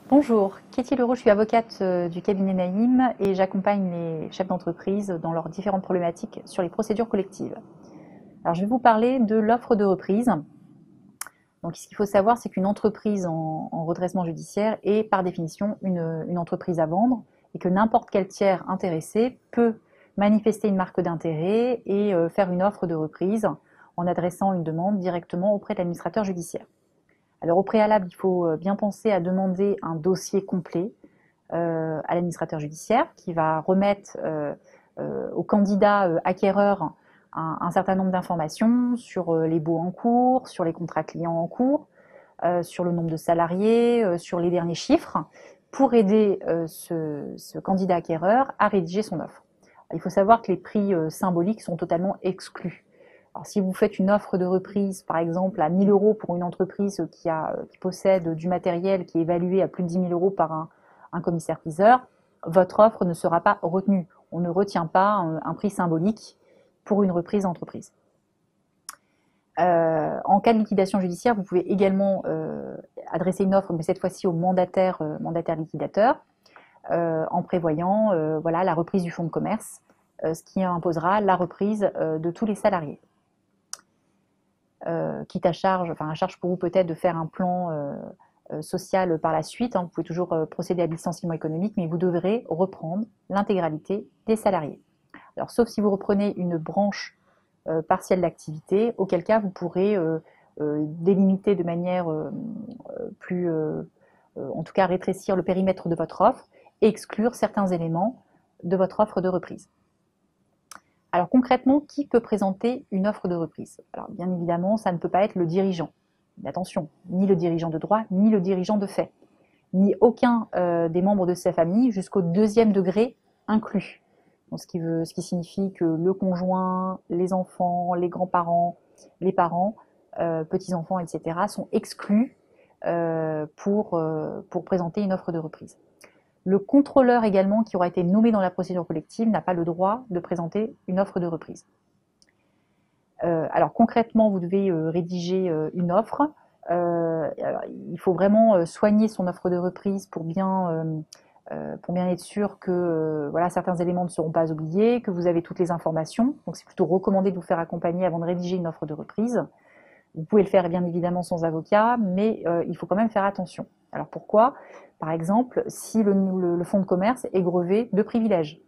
Bonjour, Katie Leroux, je suis avocate du cabinet Naïm et j'accompagne les chefs d'entreprise dans leurs différentes problématiques sur les procédures collectives. Alors je vais vous parler de l'offre de reprise. Donc ce qu'il faut savoir, c'est qu'une entreprise en redressement judiciaire est par définition une entreprise à vendre et que n'importe quel tiers intéressé peut manifester une marque d'intérêt et faire une offre de reprise en adressant une demande directement auprès de l'administrateur judiciaire. Alors au préalable, il faut bien penser à demander un dossier complet à l'administrateur judiciaire qui va remettre au candidat acquéreur un certain nombre d'informations sur les baux en cours, sur les contrats clients en cours, sur le nombre de salariés, sur les derniers chiffres, pour aider ce candidat acquéreur à rédiger son offre. Il faut savoir que les prix symboliques sont totalement exclus. Alors, si vous faites une offre de reprise, par exemple, à 1 000 € pour une entreprise qui possède du matériel qui est évalué à plus de 10 000 € par un commissaire-priseur, votre offre ne sera pas retenue. On ne retient pas un prix symbolique pour une reprise d'entreprise. En cas de liquidation judiciaire, vous pouvez également adresser une offre, mais cette fois-ci au mandataire liquidateur, en prévoyant la reprise du fonds de commerce, ce qui imposera la reprise de tous les salariés. Quitte à charge pour vous peut-être de faire un plan social par la suite. Vous pouvez toujours procéder à licenciement économique, mais vous devrez reprendre l'intégralité des salariés. Alors, sauf si vous reprenez une branche partielle d'activité, auquel cas vous pourrez délimiter de manière en tout cas rétrécir le périmètre de votre offre et exclure certains éléments de votre offre de reprise. Alors concrètement, qui peut présenter une offre de reprise? Alors bien évidemment, ça ne peut pas être le dirigeant. Mais attention, ni le dirigeant de droit, ni le dirigeant de fait, ni aucun des membres de sa famille jusqu'au 2e degré inclus. Donc, ce qui signifie que le conjoint, les enfants, les grands-parents, les parents, petits-enfants, etc. sont exclus pour présenter une offre de reprise. Le contrôleur également, qui aura été nommé dans la procédure collective, n'a pas le droit de présenter une offre de reprise. Alors concrètement, vous devez rédiger une offre. Il faut vraiment soigner son offre de reprise pour bien être sûr que certains éléments ne seront pas oubliés, que vous avez toutes les informations. Donc c'est plutôt recommandé de vous faire accompagner avant de rédiger une offre de reprise. Vous pouvez le faire bien évidemment sans avocat, mais il faut quand même faire attention. Alors pourquoi? Par exemple, si le fonds de commerce est grevé de privilèges,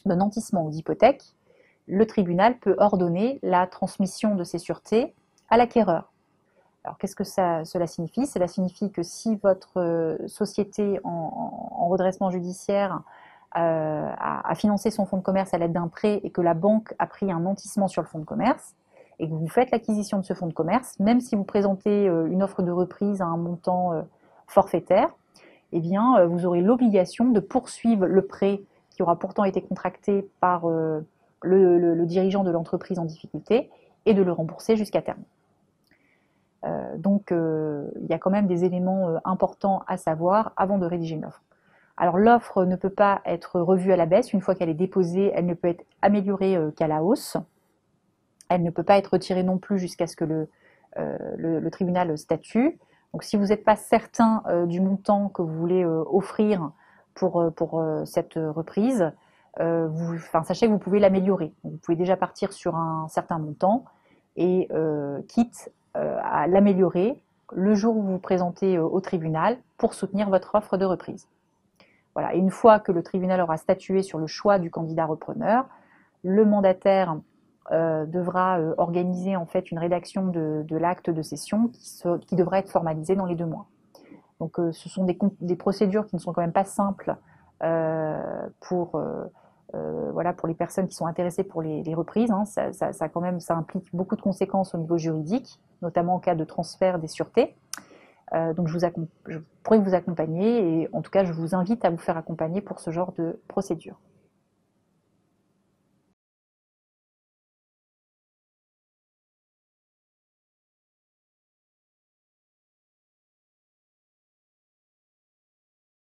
de nantissement ou d'hypothèque, le tribunal peut ordonner la transmission de ces sûretés à l'acquéreur. Alors qu'est-ce que cela signifie? Cela signifie que si votre société en redressement judiciaire a financé son fonds de commerce à l'aide d'un prêt et que la banque a pris un nantissement sur le fonds de commerce, et que vous faites l'acquisition de ce fonds de commerce, même si vous présentez une offre de reprise à un montant forfaitaire, eh bien, vous aurez l'obligation de poursuivre le prêt qui aura pourtant été contracté par le dirigeant de l'entreprise en difficulté et de le rembourser jusqu'à terme. Donc, il y a quand même des éléments importants à savoir avant de rédiger une offre. Alors, l'offre ne peut pas être revue à la baisse. Une fois qu'elle est déposée, elle ne peut être améliorée qu'à la hausse. Elle ne peut pas être retirée non plus jusqu'à ce que le tribunal statue. Donc si vous n'êtes pas certain du montant que vous voulez offrir pour cette reprise, sachez que vous pouvez l'améliorer. Vous pouvez déjà partir sur un certain montant et quitte à l'améliorer le jour où vous vous présentez au tribunal pour soutenir votre offre de reprise. Voilà. Et une fois que le tribunal aura statué sur le choix du candidat repreneur, le mandataire devra organiser en fait une rédaction de l'acte de cession qui devra être formalisé dans les 2 mois. Donc ce sont des procédures qui ne sont quand même pas simples pour les personnes qui sont intéressées pour les reprises. Ça implique beaucoup de conséquences au niveau juridique, notamment en cas de transfert des sûretés. Donc je pourrais vous accompagner et en tout cas je vous invite à vous faire accompagner pour ce genre de procédure.